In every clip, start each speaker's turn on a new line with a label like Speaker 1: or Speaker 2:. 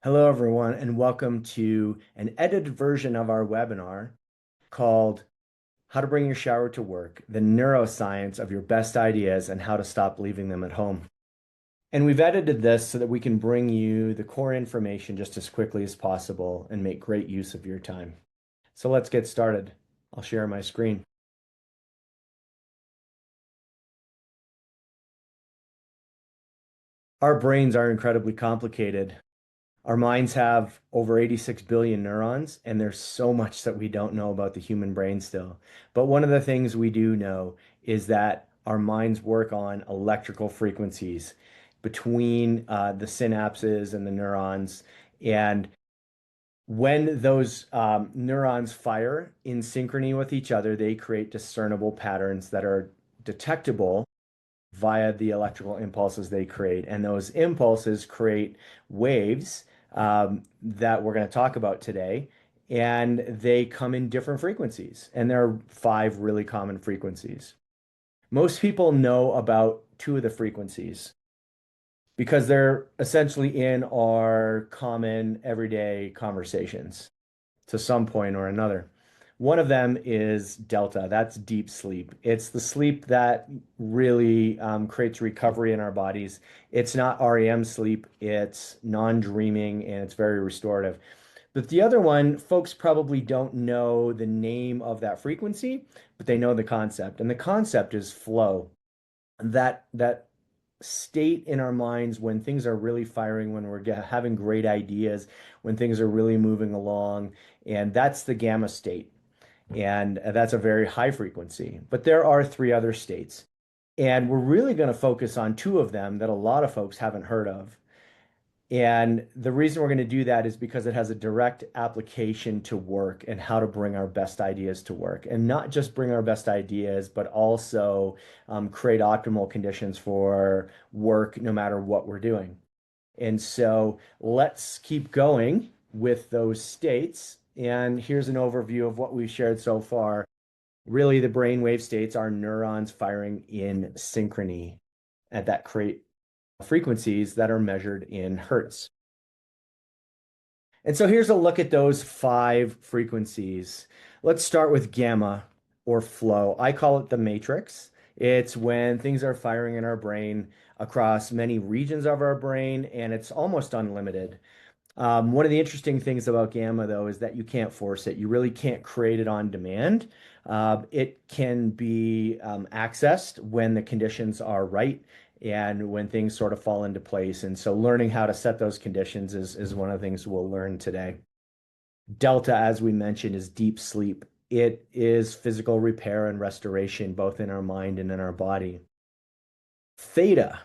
Speaker 1: Hello, everyone, and welcome to an edited version of our webinar called How to Bring Your Shower to Work, the Neuroscience of Your Best Ideas and How to Stop Leaving Them at Home. And we've edited this so that we can bring you the core information just as quickly as possible and make great use of your time. So let's get started. I'll share my screen. Our brains are incredibly complicated. Our minds have over 86 billion neurons, and there's so much that we don't know about the human brain still. But one of the things we do know is that our minds work on electrical frequencies between the synapses and the neurons. And when those neurons fire in synchrony with each other, they create discernible patterns that are detectable via the electrical impulses they create. And those impulses create waves that we're going to talk about today. And they come in different frequencies. And there are five really common frequencies. Most people know about two of the frequencies because they're essentially in our common everyday conversations to some point or another. One of them is delta. That's deep sleep. It's the sleep that really creates recovery in our bodies. It's not REM sleep, it's non-dreaming and it's very restorative. But the other one, folks probably don't know the name of that frequency, but they know the concept. And the concept is flow. That state in our minds when things are really firing, when we're having great ideas, when things are really moving along, and that's the gamma state. And that's a very high frequency. But there are three other states. And we're really going to focus on two of them that a lot of folks haven't heard of. And the reason we're going to do that is because it has a direct application to work and how to bring our best ideas to work. And not just bring our best ideas, but also create optimal conditions for work no matter what we're doing. And so let's keep going with those states. And here's an overview of what we've shared so far. Really, the brainwave states are neurons firing in synchrony at that create frequencies that are measured in hertz. And so here's a look at those five frequencies. Let's start with gamma or flow. I call it the matrix. It's when things are firing in our brain across many regions of our brain, and it's almost unlimited. One of the interesting things about gamma, though, is that you can't force it. You really can't create it on demand. It can be accessed when the conditions are right and when things sort of fall into place. And so learning how to set those conditions is one of the things we'll learn today. Delta, as we mentioned, is deep sleep. It is physical repair and restoration, both in our mind and in our body. Theta.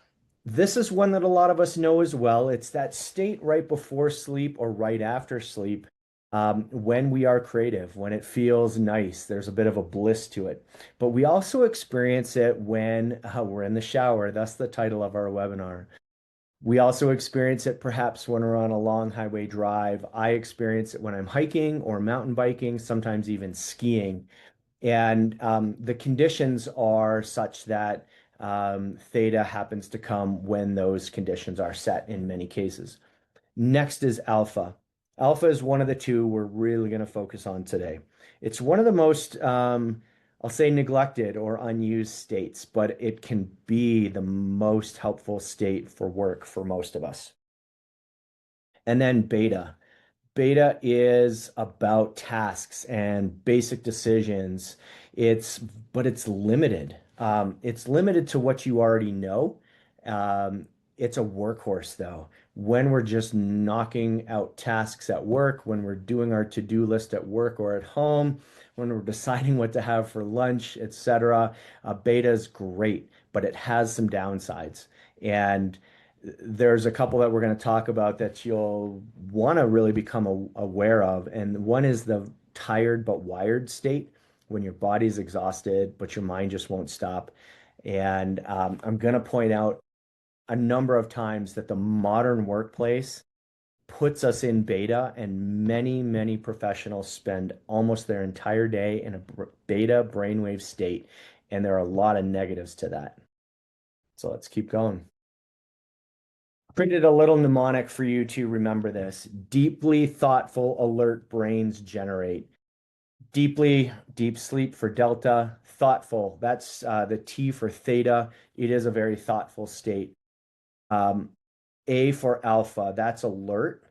Speaker 1: This is one that a lot of us know as well. It's that state right before sleep or right after sleep, when we are creative, when it feels nice. There's a bit of a bliss to it. But we also experience it when we're in the shower. That's the title of our webinar. We also experience it perhaps when we're on a long highway drive. I experience it when I'm hiking or mountain biking, sometimes even skiing. And the conditions are such that theta happens to come when those conditions are set in many cases. Next is alpha. Alpha is one of the two we're really going to focus on today. It's one of the most, I'll say, neglected or unused states, but it can be the most helpful state for work for most of us. And then beta. Beta is about tasks and basic decisions. But it's limited. It's limited to what you already know. It's a workhorse though. When we're just knocking out tasks at work, when we're doing our to-do list at work or at home, when we're deciding what to have for lunch, etc., beta is great, but it has some downsides. And there's a couple that we're going to talk about that you'll want to really become aware of. And one is the tired but wired state when your body's exhausted, but your mind just won't stop. And I'm going to point out a number of times that the modern workplace puts us in beta, and many, many professionals spend almost their entire day in a beta brainwave state. And there are a lot of negatives to that. So let's keep going. Created a little mnemonic for you to remember this. Deeply thoughtful, alert brains generate. Deeply, deep sleep for delta. Thoughtful, that's the T for theta. It is a very thoughtful state. Um, A for alpha, that's alert.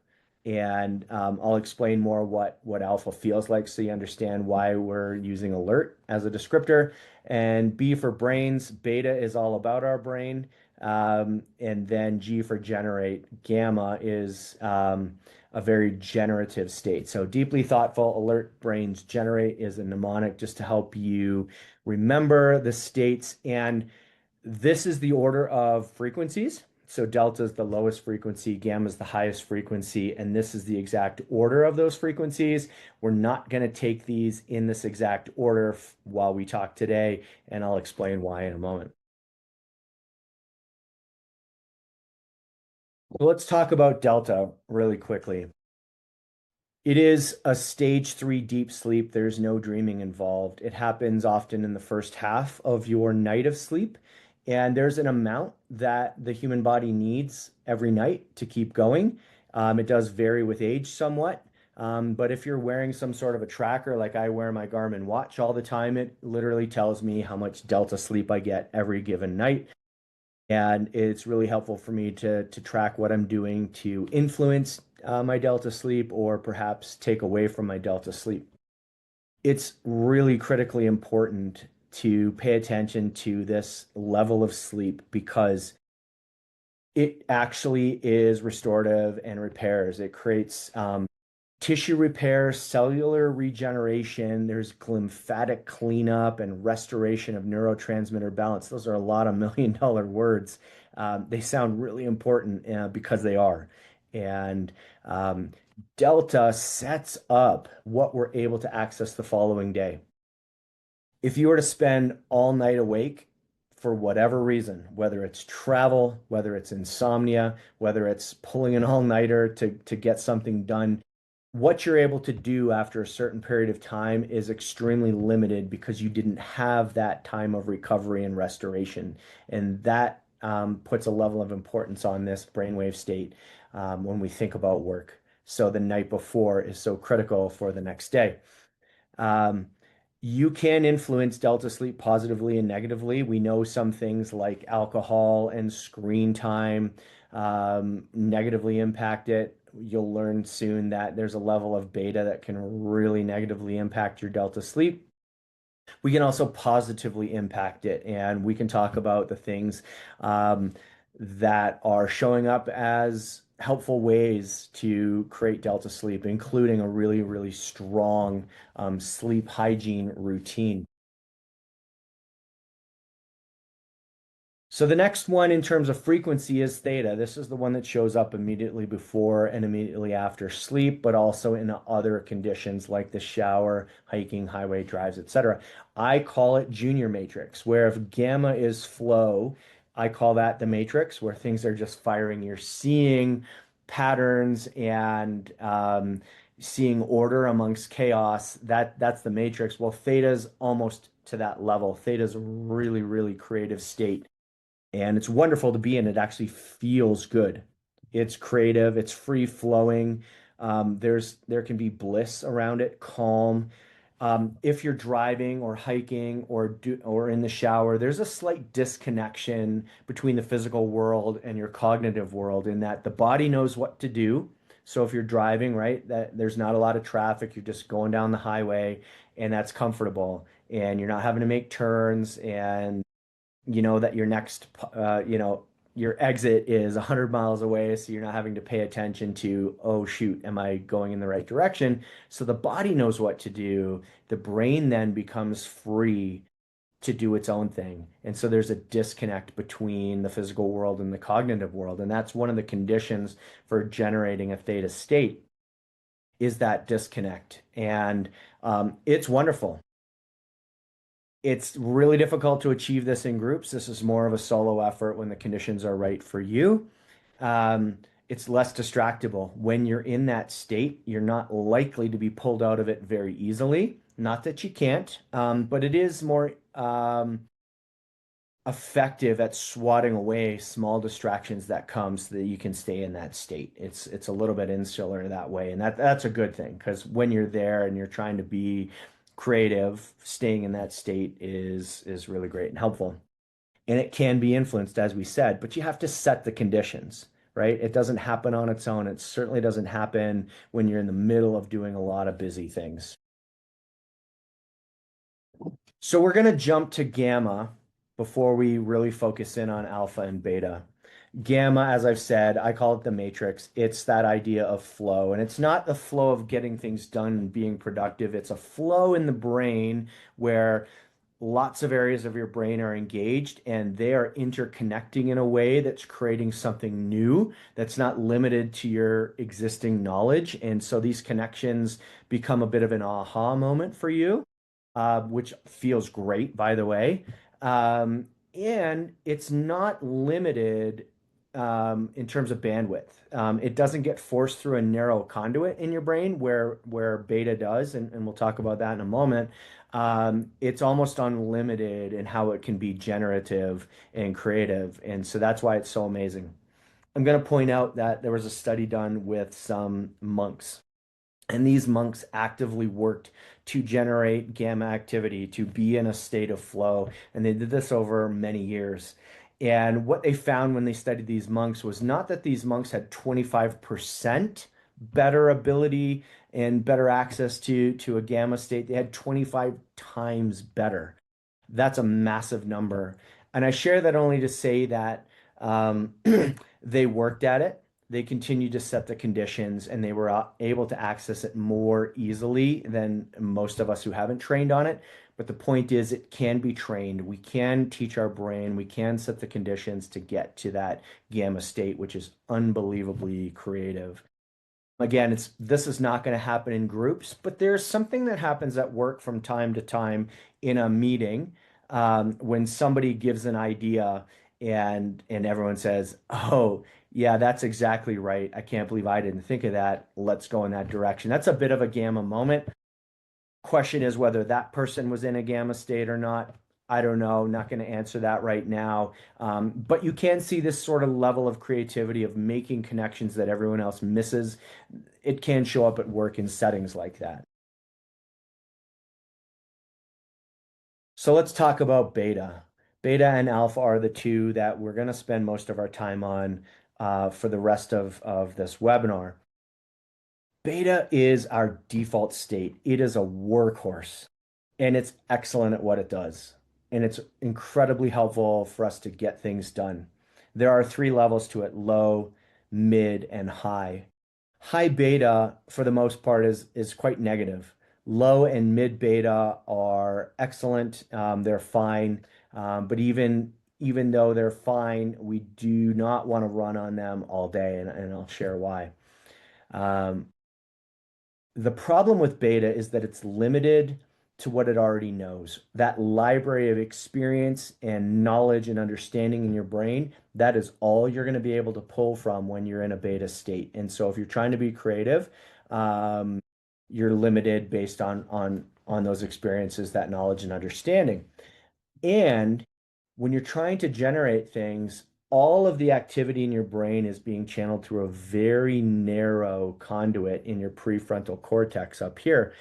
Speaker 1: And I'll explain more what alpha feels like so you understand why we're using alert as a descriptor. And B for brains, beta is all about our brain. And then G for generate, gamma is a very generative state. So deeply thoughtful, alert brains generate is a mnemonic just to help you remember the states. And this is the order of frequencies. So delta is the lowest frequency, gamma is the highest frequency, and this is the exact order of those frequencies. We're not going to take these in this exact order while we talk today, and I'll explain why in a moment. So let's talk about delta really quickly. It is a stage three deep sleep. There's no dreaming involved. It happens often in the first half of your night of sleep. And there's an amount that the human body needs every night to keep going. It does vary with age somewhat. But if you're wearing some sort of a tracker, like I wear my Garmin watch all the time, it literally tells me how much delta sleep I get every given night. And it's really helpful for me to track what I'm doing to influence my delta sleep or perhaps take away from my delta sleep. It's really critically important to pay attention to this level of sleep because it actually is restorative and repairs. It creates tissue repair, cellular regeneration, there's glymphatic cleanup and restoration of neurotransmitter balance. Those are a lot of million-dollar words. They sound really important because they are. And delta sets up what we're able to access the following day. If you were to spend all night awake for whatever reason, whether it's travel, whether it's insomnia, whether it's pulling an all-nighter to get something done, what you're able to do after a certain period of time is extremely limited because you didn't have that time of recovery and restoration. And that puts a level of importance on this brainwave state when we think about work. So the night before is so critical for the next day. Um, you can influence delta sleep positively and negatively. We know some things like alcohol and screen time negatively impact it. You'll learn soon that there's a level of beta that can really negatively impact your delta sleep. We can also positively impact it, and we can talk about the things um, that are showing up as helpful ways to create delta sleep, including a really, really strong sleep hygiene routine. So the next one in terms of frequency is theta. This is the one that shows up immediately before and immediately after sleep, but also in other conditions like the shower, hiking, highway drives, etc. I call it junior matrix, where if gamma is flow, I call that the matrix, where things are just firing. You're seeing patterns and seeing order amongst chaos. That's the matrix. Well, theta's almost to that level. Theta's a really, really creative state and it's wonderful to be in. It actually feels good. It's creative, it's free flowing. There can be bliss around it, calm. If you're driving or hiking or in the shower, there's a slight disconnection between the physical world and your cognitive world in that the body knows what to do. So if you're driving, right, that there's not a lot of traffic, you're just going down the highway and that's comfortable and you're not having to make turns and you know that your next your exit is 100 miles away, so you're not having to pay attention to, oh shoot, am I going in the right direction? So the body knows what to do. The brain then becomes free to do its own thing. And so there's a disconnect between the physical world and the cognitive world. And that's one of the conditions for generating a theta state is that disconnect. And it's wonderful. It's really difficult to achieve this in groups. This is more of a solo effort when the conditions are right for you. It's less distractible. When you're in that state, you're not likely to be pulled out of it very easily. Not that you can't, but it is more, effective at swatting away small distractions that come so that you can stay in that state. It's a little bit insular that way, and that's a good thing because when you're there and you're trying to be creative, staying in that state is really great and helpful. And it can be influenced, as we said, but you have to set the conditions, right? It doesn't happen on its own. It certainly doesn't happen when you're in the middle of doing a lot of busy things. So we're going to jump to gamma before we really focus in on alpha and beta. Gamma, as I've said, I call it the matrix. It's that idea of flow. And it's not the flow of getting things done and being productive. It's a flow in the brain where lots of areas of your brain are engaged and they are interconnecting in a way that's creating something new that's not limited to your existing knowledge. And so these connections become a bit of an aha moment for you, which feels great, by the way. And it's not limited in terms of bandwidth. It doesn't get forced through a narrow conduit in your brain where beta does, and we'll talk about that in a moment. It's almost unlimited in how it can be generative and creative, and so that's why it's so amazing. I'm going to point out that there was a study done with some monks. And these monks actively worked to generate gamma activity, to be in a state of flow. And they did this over many years. And what they found when they studied these monks was not that these monks had 25% better ability and better access to a gamma state. They had 25 times better. That's a massive number. And I share that only to say that um, they worked at it. They continued to set the conditions and they were able to access it more easily than most of us who haven't trained on it. But the point is, it can be trained. We can teach our brain, we can set the conditions to get to that gamma state, which is unbelievably creative. Again, this is not going to happen in groups, but there's something that happens at work from time to time in a meeting when somebody gives an idea and everyone says, "Oh, yeah, that's exactly right. I can't believe I didn't think of that. Let's go in that direction." That's a bit of a gamma moment. Question is whether that person was in a gamma state or not. I don't know. Not going to answer that right now. But you can see this sort of level of creativity of making connections that everyone else misses. It can show up at work in settings like that. So let's talk about beta. Beta and alpha are the two that we're going to spend most of our time on for the rest of this webinar. Beta is our default state. It is a workhorse and it's excellent at what it does. And it's incredibly helpful for us to get things done. There are three levels to it: low, mid, and high. High beta, for the most part, is quite negative. Low and mid beta are excellent. They're fine. But even though they're fine, we do not want to run on them all day, and I'll share why. Um, the problem with beta is that it's limited to what it already knows. That library of experience and knowledge and understanding in your brain, that is all you're going to be able to pull from when you're in a beta state. And so if you're trying to be creative, um, you're limited based on those experiences, that knowledge and understanding. And when you're trying to generate things, all of the activity in your brain is being channeled through a very narrow conduit in your prefrontal cortex up here.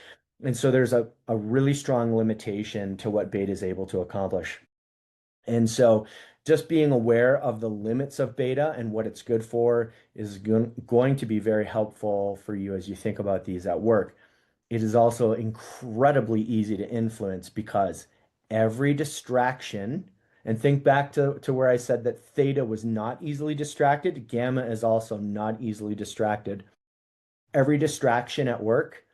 Speaker 1: And so there's a really strong limitation to what beta is able to accomplish. And so just being aware of the limits of beta and what it's good for is going to be very helpful for you as you think about these at work. It is also incredibly easy to influence because every distraction, and think back to where I said that theta was not easily distracted, gamma is also not easily distracted. Every distraction at work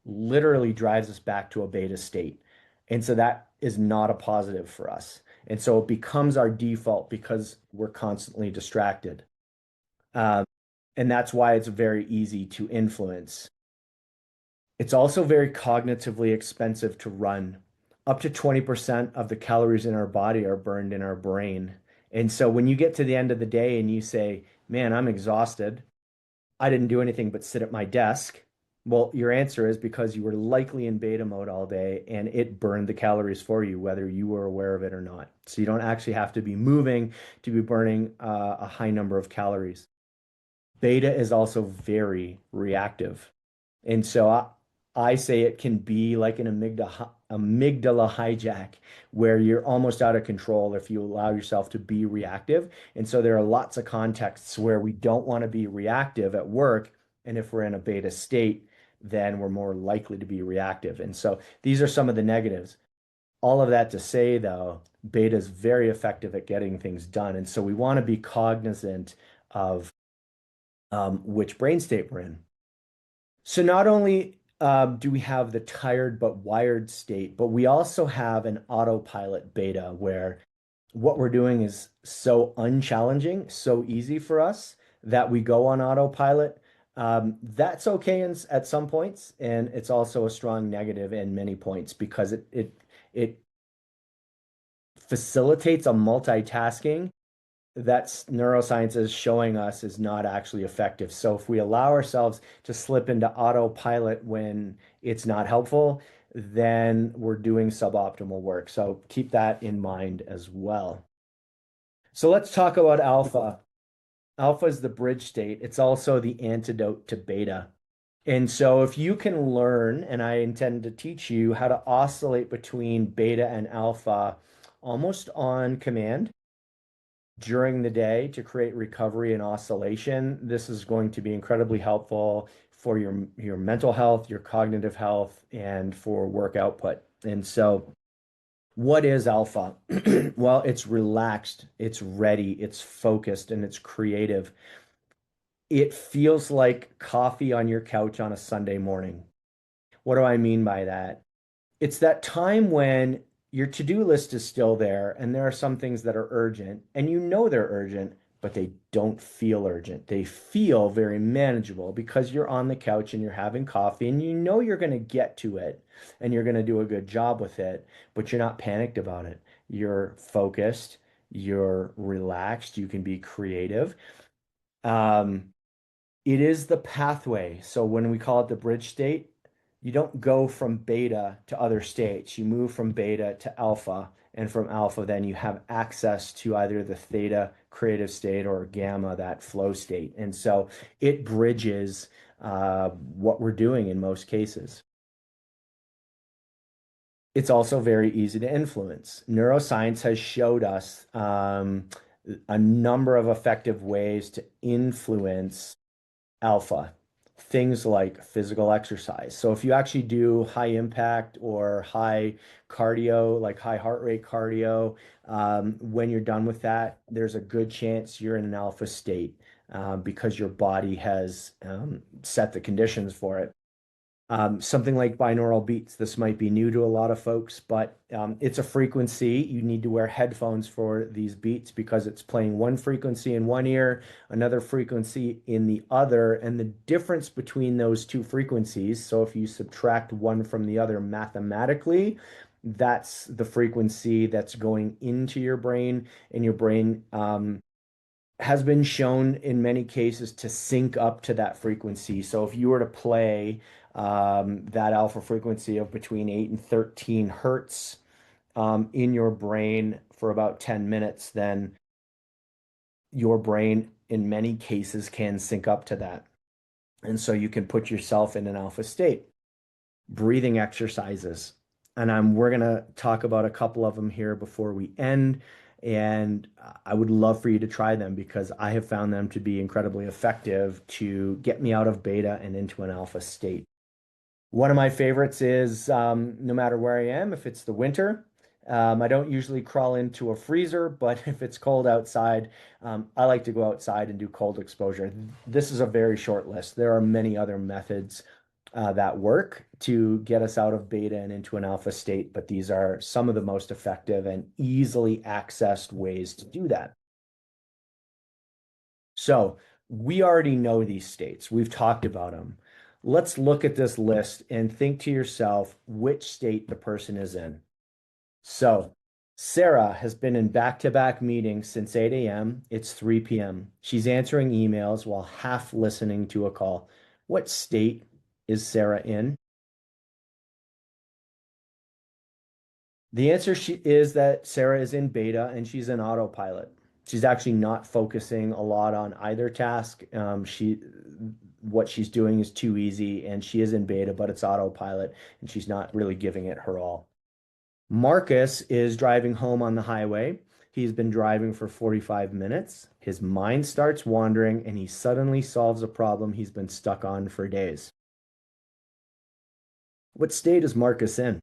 Speaker 1: literally drives us back to a beta state. And so that is not a positive for us. And so it becomes our default because we're constantly distracted. Um, and that's why it's very easy to influence. It's also very cognitively expensive to run. Up to 20% of the calories in our body are burned in our brain. And so when you get to the end of the day and you say, "Man, I'm exhausted. I didn't do anything but sit at my desk." Well, your answer is because you were likely in beta mode all day and it burned the calories for you, whether you were aware of it or not. So you don't actually have to be moving to be burning a high number of calories. Beta is also very reactive. And so I say it can be like an amygdala hijack where you're almost out of control if you allow yourself to be reactive. And so there are lots of contexts where we don't want to be reactive at work. And if we're in a beta state, then we're more likely to be reactive. And so these are some of the negatives. All of that to say, though, beta is very effective at getting things done. And so we want to be cognizant of which brain state we're in. So not only do we have the tired but wired state, but we also have an autopilot beta where what we're doing is so unchallenging, so easy for us that we go on autopilot. That's okay at some points, and it's also a strong negative in many points because it facilitates a multitasking that's neuroscience is showing us is not actually effective. So if we allow ourselves to slip into autopilot when it's not helpful, then we're doing suboptimal work. So keep that in mind as well. So let's talk about alpha. Alpha is the bridge state. It's also the antidote to beta. And so if you can learn, and I intend to teach you how to oscillate between beta and alpha almost on command, during the day to create recovery and oscillation. This is going to be incredibly helpful for your mental health, your cognitive health, and for work output. And so, what is alpha? Well, it's relaxed, it's ready, it's focused, and it's creative. It feels like coffee on your couch on a Sunday morning. What do I mean by that? It's that time when your to-do list is still there and there are some things that are urgent and you know they're urgent, but they don't feel urgent. They feel very manageable because you're on the couch and you're having coffee and you know you're going to get to it and you're going to do a good job with it, but you're not panicked about it. You're focused, you're relaxed, you can be creative. Um, it is the pathway. So when we call it the bridge state, you don't go from beta to other states. You move from beta to alpha, and from alpha, then you have access to either the theta creative state or gamma, that flow state. And so it bridges what we're doing in most cases. It's also very easy to influence. Neuroscience has showed us a number of effective ways to influence alpha, things like physical exercise. So if you actually do high impact or high cardio, like high heart rate cardio, when you're done with that, there's a good chance you're in an alpha state because your body has set the conditions for it. Something like binaural beats. This might be new to a lot of folks, but it's a frequency. You need to wear headphones for these beats because it's playing one frequency in one ear, another frequency in the other, and the difference between those two frequencies. So if you subtract one from the other mathematically, that's the frequency that's going into your brain, and your brain has been shown in many cases to sync up to that frequency. So if you were to play that alpha frequency of between 8 and 13 hertz in your brain for about 10 minutes, then your brain in many cases can sync up to that. And so you can put yourself in an alpha state. Breathing exercises. And we're going to talk about a couple of them here before we end. And I would love for you to try them because I have found them to be incredibly effective to get me out of beta and into an alpha state. One of my favorites is no matter where I am, if it's the winter, I don't usually crawl into a freezer, but if it's cold outside, I like to go outside and do cold exposure. This is a very short list. There are many other methods that work to get us out of beta and into an alpha state, but these are some of the most effective and easily accessed ways to do that. So we already know these states. We've talked about them. Let's look at this list and think to yourself which state the person is in. So Sarah has been in back-to-back meetings since 8 a.m. It's 3 p.m. She's answering emails while half listening to a call. What state Is Sarah in? The answer is that Sarah is in beta and she's in autopilot. She's actually not focusing a lot on either task. What she's doing is too easy, and she is in beta, but it's autopilot, and she's not really giving it her all. Marcus is driving home on the highway. He's been driving for 45 minutes. His mind starts wandering, and he suddenly solves a problem he's been stuck on for days. What state is Marcus in?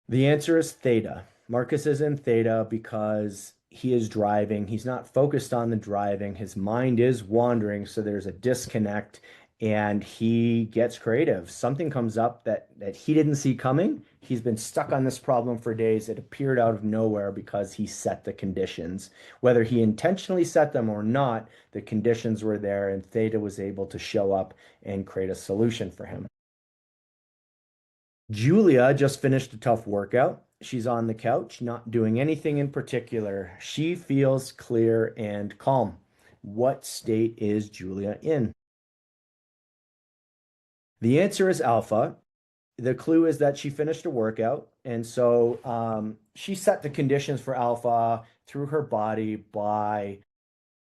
Speaker 1: The answer is theta. Marcus is in theta because he is driving. He's not focused on the driving. His mind is wandering, so there's a disconnect and he gets creative. Something comes up that he didn't see coming. He's been stuck on this problem for days. It appeared out of nowhere because he set the conditions. Whether he intentionally set them or not, the conditions were there and theta was able to show up and create a solution for him. Julia just finished a tough workout. She's on the couch, not doing anything in particular. She feels clear and calm. What state is Julia in? The answer is alpha. The clue is that she finished a workout, and so she set the conditions for alpha through her body by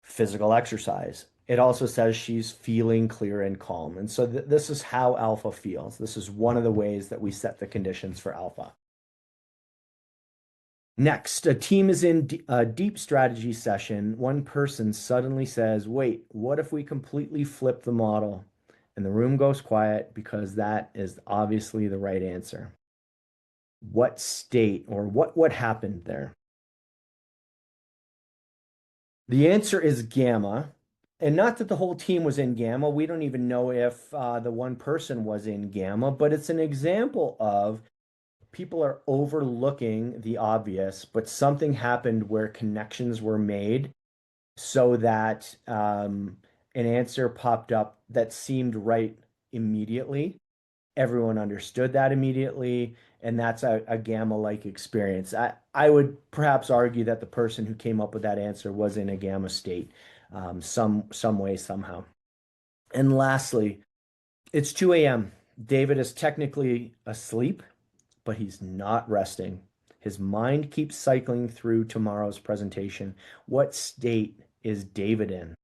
Speaker 1: physical exercise. It also says she's feeling clear and calm. And so this is how alpha feels. This is one of the ways that we set the conditions for alpha. Next, a team is in a deep strategy session. One person suddenly says, wait, what if we completely flip the model? And the room goes quiet because that is obviously the right answer. What state or what happened there? The answer is gamma. And not that the whole team was in gamma. We don't even know if the one person was in gamma, but it's an example of people are overlooking the obvious, but something happened where connections were made so that an answer popped up that seemed right immediately. Everyone understood that immediately, and that's a gamma-like experience. I would perhaps argue that the person who came up with that answer was in a gamma state, some way, somehow. And lastly, it's 2 a.m. David is technically asleep, but he's not resting. His mind keeps cycling through tomorrow's presentation. What state is David in?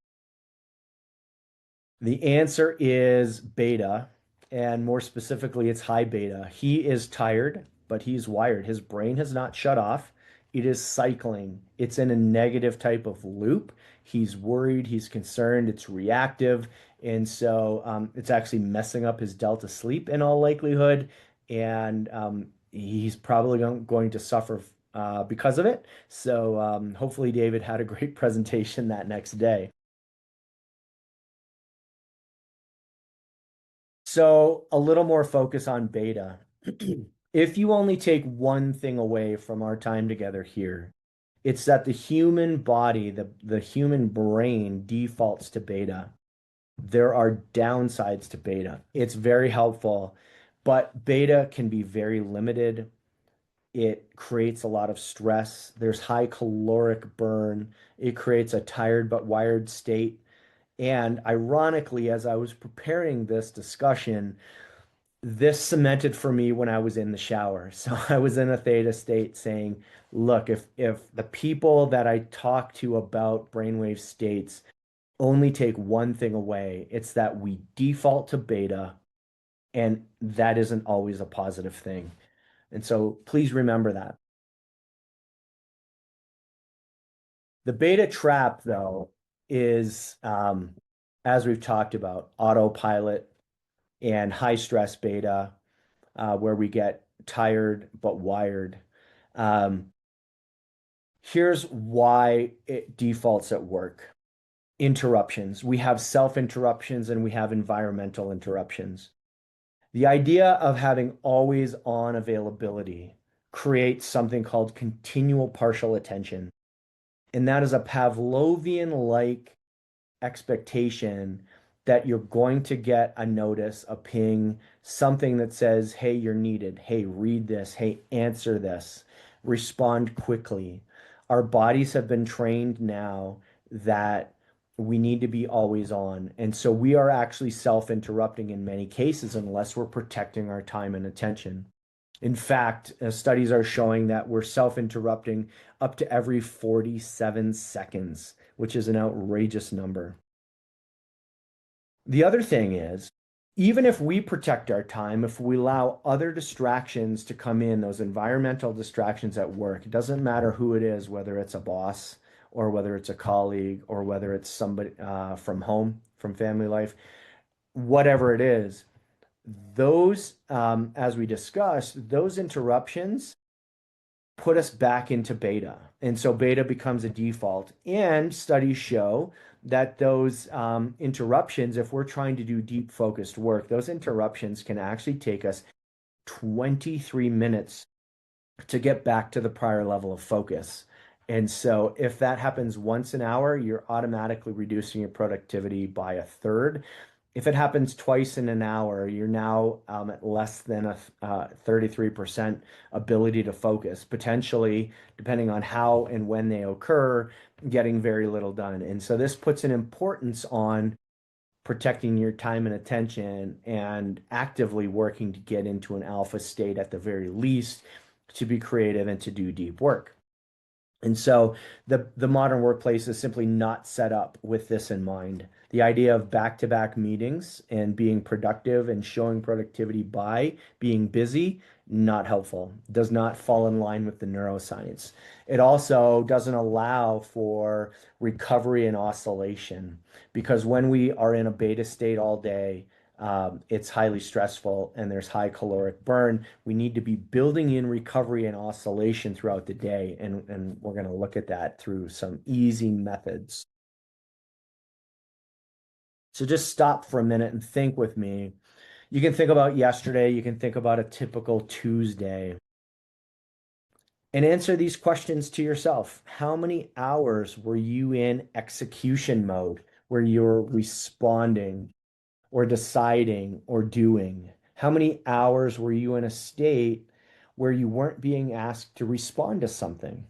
Speaker 1: The answer is beta, and more specifically, it's high beta. He is tired, but he's wired. His brain has not shut off. It is cycling. It's in a negative type of loop. He's worried, he's concerned, it's reactive, and so it's actually messing up his delta sleep in all likelihood, and he's probably going to suffer because of it. So hopefully, David had a great presentation that next day. So a little more focus on beta. If you only take one thing away from our time together here, it's that the human body, the human brain defaults to beta. There are downsides to beta. It's very helpful, but beta can be very limited. It creates a lot of stress. There's high caloric burn. It creates a tired but wired state. And ironically, as I was preparing this discussion, this cemented for me when I was in the shower. So I was in a theta state saying, look, if the people that I talk to about brainwave states only take one thing away, it's that we default to beta, and that isn't always a positive thing. And so please remember that. The beta trap, though, is as we've talked about, autopilot and high stress beta, where we get tired but wired. Um, Here's why it defaults at work. Interruptions. We have self-interruptions and we have environmental interruptions. The idea of having always on availability creates something called continual partial attention. And that is a Pavlovian-like expectation that you're going to get a notice, a ping, something that says, hey, you're needed. Hey, read this. Hey, answer this. Respond quickly. Our bodies have been trained now that We need to be always on. And so we are actually self-interrupting in many cases unless we're protecting our time and attention. In fact, studies are showing that we're self-interrupting up to every 47 seconds, which is an outrageous number. The other thing is, even if we protect our time, if we allow other distractions to come in, those environmental distractions at work, it doesn't matter who it is, whether it's a boss or whether it's a colleague or whether it's somebody from home, from family life, whatever it is, those, as we discussed, those interruptions put us back into beta. And so beta becomes a default. And studies show that those interruptions, if we're trying to do deep focused work, those interruptions can actually take us 23 minutes to get back to the prior level of focus. And so if that happens once an hour, you're automatically reducing your productivity by a third. If it happens twice in an hour, you're now at less than a 33% ability to focus, potentially, depending on how and when they occur, getting very little done. And so this puts an importance on protecting your time and attention and actively working to get into an alpha state at the very least to be creative and to do deep work. And so the modern workplace is simply not set up with this in mind. The idea of back-to-back meetings and being productive and showing productivity by being busy, not helpful. Does not fall in line with the neuroscience. It also doesn't allow for recovery and oscillation because when we are in a beta state all day, it's highly stressful and there's high caloric burn. We need to be building in recovery and oscillation throughout the day, and we're going to look at that through some easy methods. So just stop for a minute and think with me. You can think about yesterday, you can think about a typical Tuesday, and answer these questions to yourself. How many hours were you in execution mode where you're responding or deciding or doing? How many hours were you in a state where you weren't being asked to respond to something?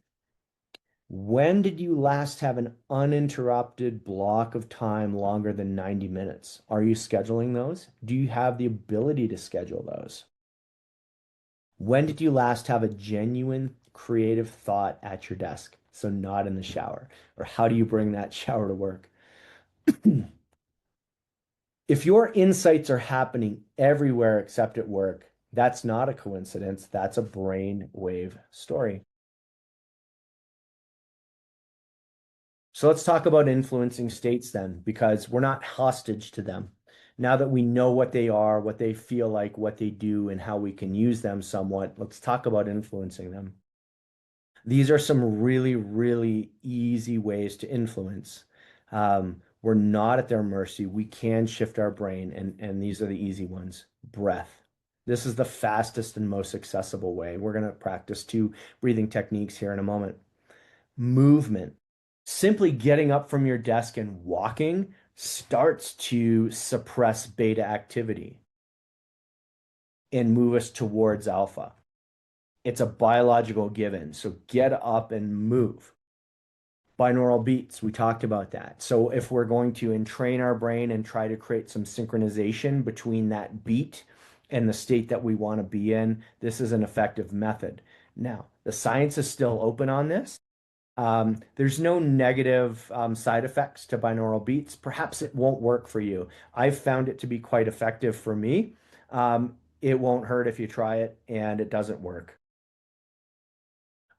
Speaker 1: When did you last have an uninterrupted block of time longer than 90 minutes? Are you scheduling those? Do you have the ability to schedule those? When did you last have a genuine creative thought at your desk? So not in the shower. Or how do you bring that shower to work? If your insights are happening everywhere except at work, that's not a coincidence. That's a brain wave story. So let's talk about influencing states then, because we're not hostage to them. Now that we know what they are, what they feel like, what they do, and how we can use them somewhat, let's talk about influencing them. These are some really, really easy ways to influence. We're not at their mercy. We can shift our brain, and these are the easy ones. Breath. This is the fastest and most accessible way. We're going to practice two breathing techniques here in a moment. Movement. Simply getting up from your desk and walking starts to suppress beta activity and move us towards alpha. It's a biological given. So get up and move. Binaural beats, we talked about that. So if we're going to entrain our brain and try to create some synchronization between that beat and the state that we want to be in, this is an effective method. Now, the science is still open on this. There's no negative side effects to binaural beats. Perhaps it won't work for you. I've found it to be quite effective for me. It won't hurt if you try it, and it doesn't work.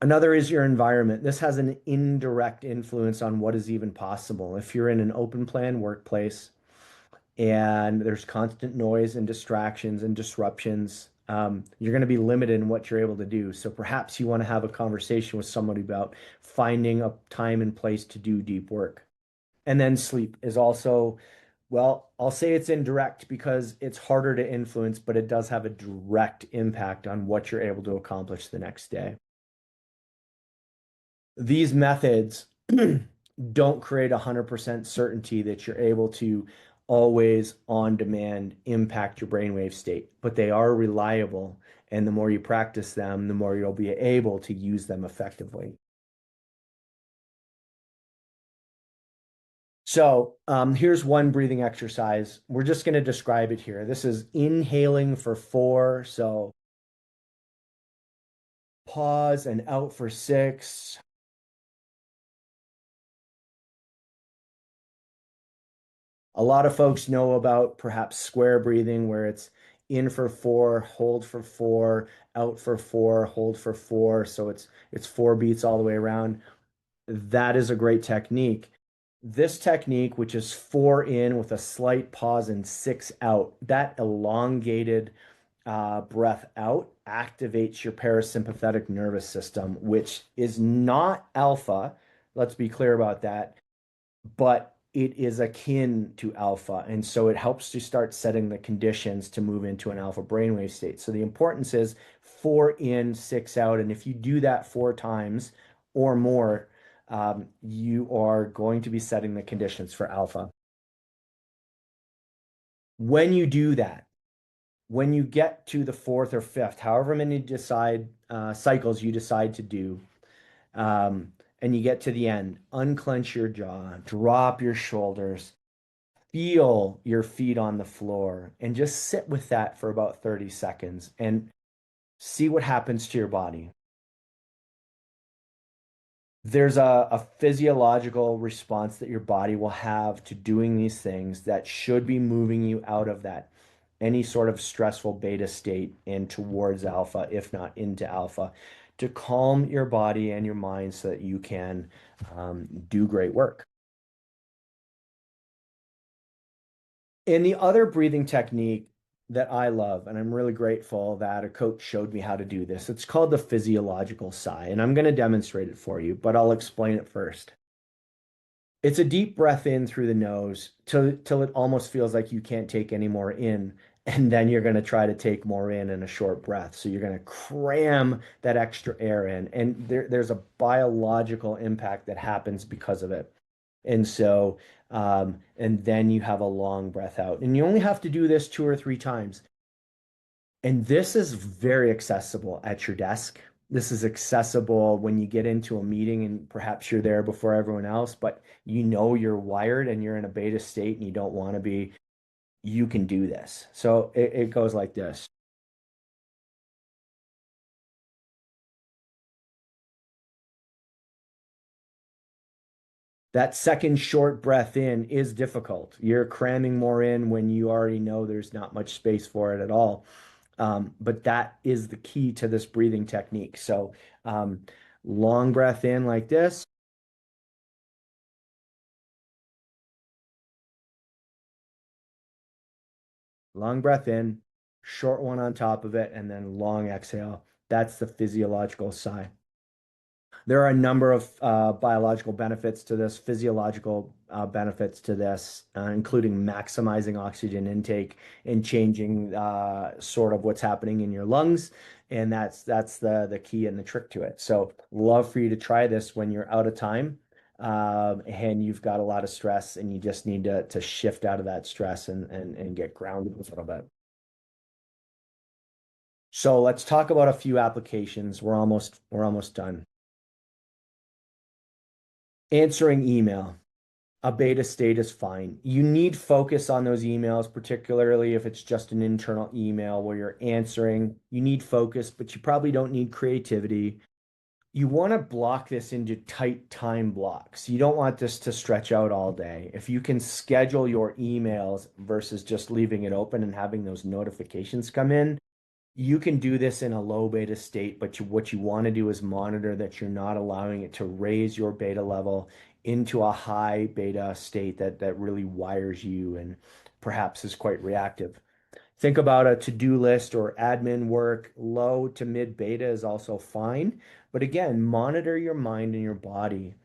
Speaker 1: Another is your environment. This has an indirect influence on what is even possible. If you're in an open plan workplace and there's constant noise and distractions and disruptions, you're going to be limited in what you're able to do. So perhaps you want to have a conversation with somebody about finding a time and place to do deep work. And then sleep is also, well, I'll say it's indirect because it's harder to influence, but it does have a direct impact on what you're able to accomplish the next day. These methods don't create 100% certainty that you're able to always on demand impact your brainwave state, but they are reliable. And the more you practice them, the more you'll be able to use them effectively. So here's one breathing exercise. We're just going to describe it here. This is inhaling for 4. So pause and out for 6. A lot of folks know about perhaps square breathing, where it's in for 4, hold for 4, out for 4, hold for 4. So it's 4 beats all the way around. That is a great technique. This technique, which is 4 in with a slight pause and 6 out, that elongated breath out activates your parasympathetic nervous system, which is not alpha. Let's be clear about that, but it is akin to alpha. And so it helps to start setting the conditions to move into an alpha brainwave state. So the importance is 4 in, 6 out. And if you do that 4 times or more, you are going to be setting the conditions for alpha. When you do that, when you get to the fourth or fifth, however many cycles you decide to do, and you get to the end, unclench your jaw, drop your shoulders, feel your feet on the floor, and just sit with that for about 30 seconds and see what happens to your body. There's a physiological response that your body will have to doing these things that should be moving you out of that any sort of stressful beta state and towards alpha, if not into alpha, to calm your body and your mind so that you can do great work. And the other breathing technique that I love, and I'm really grateful that a coach showed me how to do this, it's called the physiological sigh. And I'm going to demonstrate it for you, but I'll explain it first. It's a deep breath in through the nose till it almost feels like you can't take any more in. And then you're going to try to take more in a short breath. So you're going to cram that extra air in. And there's a biological impact that happens because of it. And so, and then you have a long breath out. And you only have to do this 2 or 3 times. And this is very accessible at your desk. This is accessible when you get into a meeting and perhaps you're there before everyone else, but you know you're wired and you're in a beta state and you don't want to be. You can do this. So it goes like this. That second short breath in is difficult. You're cramming more in when you already know there's not much space for it at all. But that is the key to this breathing technique. So long breath in like this. Long breath in, short one on top of it, and then long exhale. That's the physiological sigh. There are a number of biological benefits to this, physiological benefits to this, including maximizing oxygen intake and changing sort of what's happening in your lungs. And that's the key and the trick to it. So love for you to try this when you're out of time, and you've got a lot of stress and you just need to shift out of that stress and get grounded a little bit. So let's talk about a few applications. We're almost done. Answering email. A beta state is fine. You need focus on those emails, particularly if it's just an internal email where you're answering. You need focus, but you probably don't need creativity. You want to block this into tight time blocks. You don't want this to stretch out all day. If you can schedule your emails versus just leaving it open and having those notifications come in, you can do this in a low beta state, but what you want to do is monitor that you're not allowing it to raise your beta level into a high beta state that really wires you and perhaps is quite reactive. Think about a to-do list or admin work. Low to mid beta is also fine. But again, monitor your mind and your body.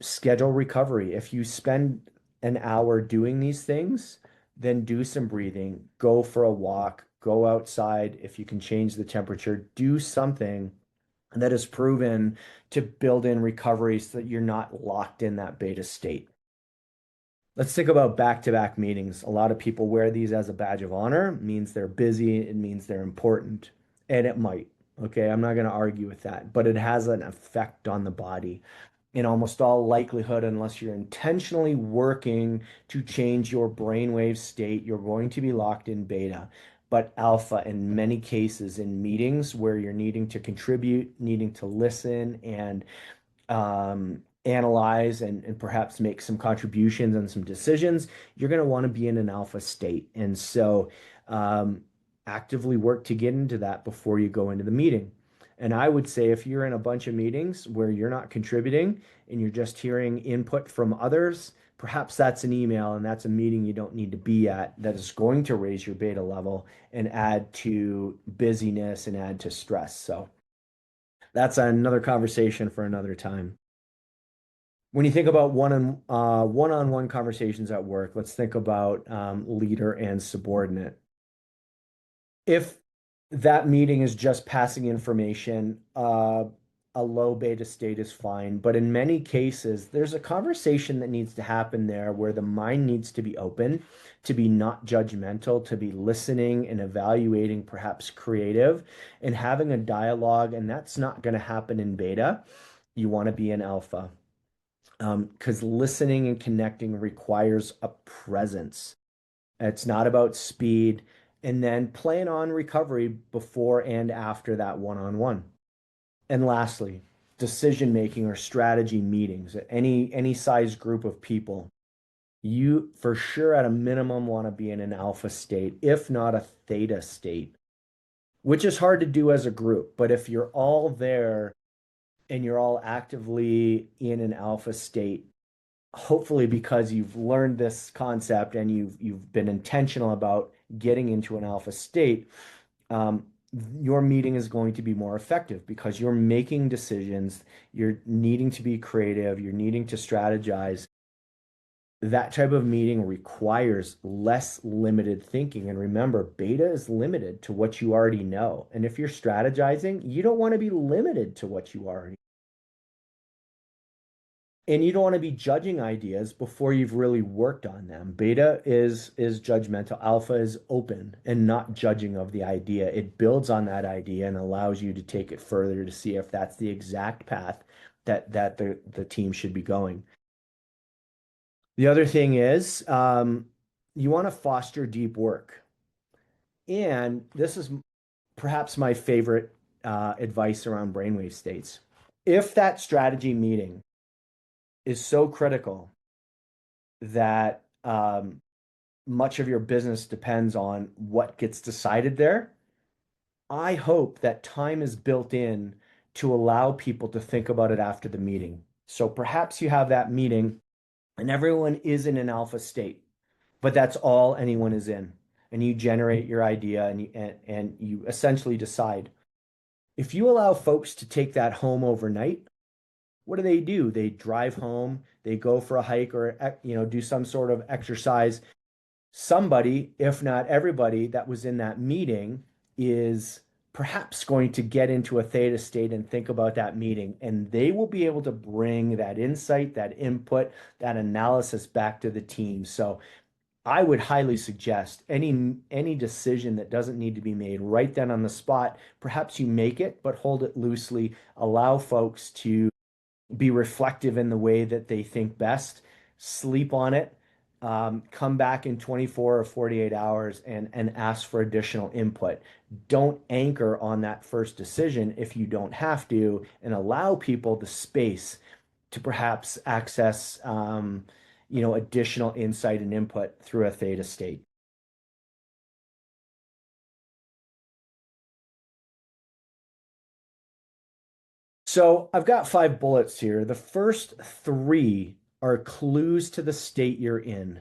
Speaker 1: Schedule recovery. If you spend an hour doing these things, then do some breathing, go for a walk, go outside. If you can change the temperature, do something that is proven to build in recovery so that you're not locked in that beta state. Let's think about back-to-back meetings. A lot of people wear these as a badge of honor. It means they're busy, it means they're important, and it might. Okay, I'm not going to argue with that, but it has an effect on the body. in almost all likelihood, unless you're intentionally working to change your brainwave state, you're going to be locked in beta. But alpha, in many cases, in meetings where you're needing to contribute, needing to listen, and analyze and perhaps make some contributions and some decisions, you're going to want to be in an alpha state. And so um, actively work to get into that before you go into the meeting. And I would say if you're in a bunch of meetings where you're not contributing and you're just hearing input from others, perhaps that's an email and that's a meeting you don't need to be at that is going to raise your beta level and add to busyness and add to stress. So that's another conversation for another time. When you think about one-on-one conversations at work, let's think about leader and subordinate. If that meeting is just passing information, a low beta state is fine. But in many cases, there's a conversation that needs to happen there where the mind needs to be open, to be not judgmental, to be listening and evaluating, perhaps creative, and having a dialogue. And that's not going to happen in beta. You want to be in alpha because listening and connecting requires a presence. It's not about speed. And then plan on recovery before and after that one-on-one. And lastly, decision making or strategy meetings, any size group of people. You for sure at a minimum want to be in an alpha state, if not a theta state, which is hard to do as a group. But if you're all there and you're all actively in an alpha state, hopefully because you've learned this concept and you've been intentional about getting into an alpha state, um, your meeting is going to be more effective because you're making decisions, you're needing to be creative, you're needing to strategize. That type of meeting requires less limited thinking. And remember, beta is limited to what you already know. And if you're strategizing, you don't want to be limited to what you already. And you don't want to be judging ideas before you've really worked on them. Beta is judgmental. Alpha is open and not judging of the idea. It builds on that idea and allows you to take it further to see if that's the exact path that the team should be going. The other thing is you want to foster deep work. And this is perhaps my favorite advice around brainwave states. If that strategy meeting is so critical that much of your business depends on what gets decided there, I hope that time is built in to allow people to think about it after the meeting. So perhaps you have that meeting and everyone is in an alpha state, but that's all anyone is in. And you generate your idea and you essentially decide. If you allow folks to take that home overnight, what do? They drive home, they go for a hike or do some sort of exercise. Somebody, if not everybody that was in that meeting, is perhaps going to get into a theta state and think about that meeting. And they will be able to bring that insight, that input, that analysis back to the team. So I would highly suggest any decision that doesn't need to be made right then on the spot, perhaps you make it, but hold it loosely, allow folks to be reflective in the way that they think best, sleep on it, come back in 24 or 48 hours and ask for additional input. Don't anchor on that first decision if you don't have to, and allow people the space to perhaps access additional insight and input through a theta state. So I've got 5 bullets here. The first three are clues to the state you're in.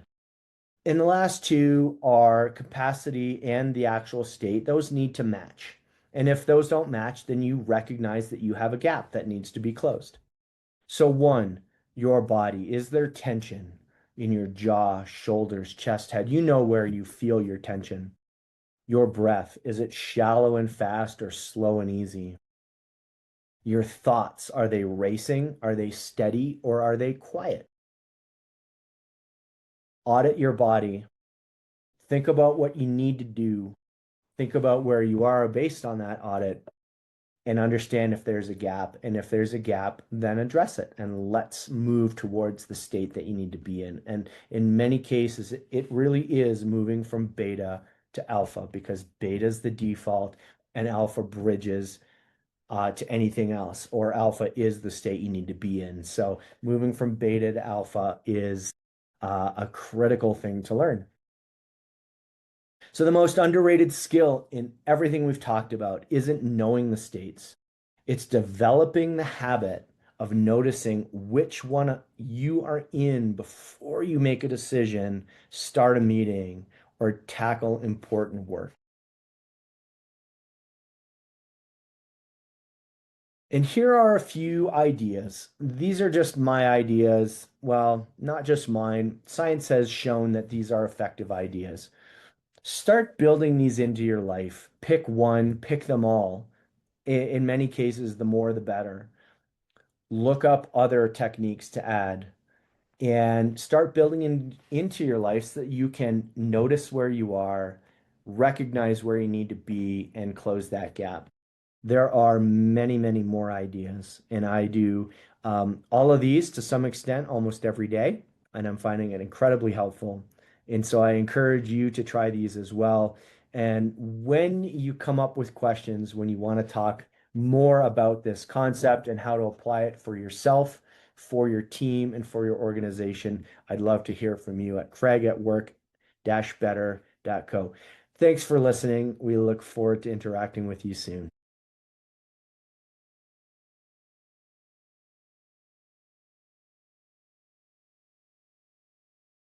Speaker 1: And the last two are capacity and the actual state. Those need to match. And if those don't match, then you recognize that you have a gap that needs to be closed. So, one, your body. Is there tension in your jaw, shoulders, chest, head? You know where you feel your tension. Your breath. Is it shallow and fast or slow and easy? Your thoughts. Are they racing? Are they steady or are they quiet? Audit your body. Think about what you need to do. Think about where you are based on that audit and understand if there's a gap. And if there's a gap, then address it and let's move towards the state that you need to be in. And in many cases, it really is moving from beta to alpha because beta is the default and alpha bridges to anything else, or alpha is the state you need to be in. So moving from beta to alpha is a critical thing to learn. So the most underrated skill in everything we've talked about isn't knowing the states. It's developing the habit of noticing which one you are in before you make a decision, start a meeting, or tackle important work. And here are a few ideas. These are just my ideas. Well, not just mine. Science has shown that these are effective ideas. Start building these into your life. Pick one, pick them all. In many cases, the more the better. Look up other techniques to add and start building into your life so that you can notice where you are, recognize where you need to be, and close that gap. There are many, many more ideas, and I do all of these to some extent almost every day, and I'm finding it incredibly helpful. And so I encourage you to try these as well. And when you come up with questions, when you want to talk more about this concept and how to apply it for yourself, for your team, and for your organization, I'd love to hear from you at craig@work-better.co. Thanks for listening. We look forward to interacting with you soon.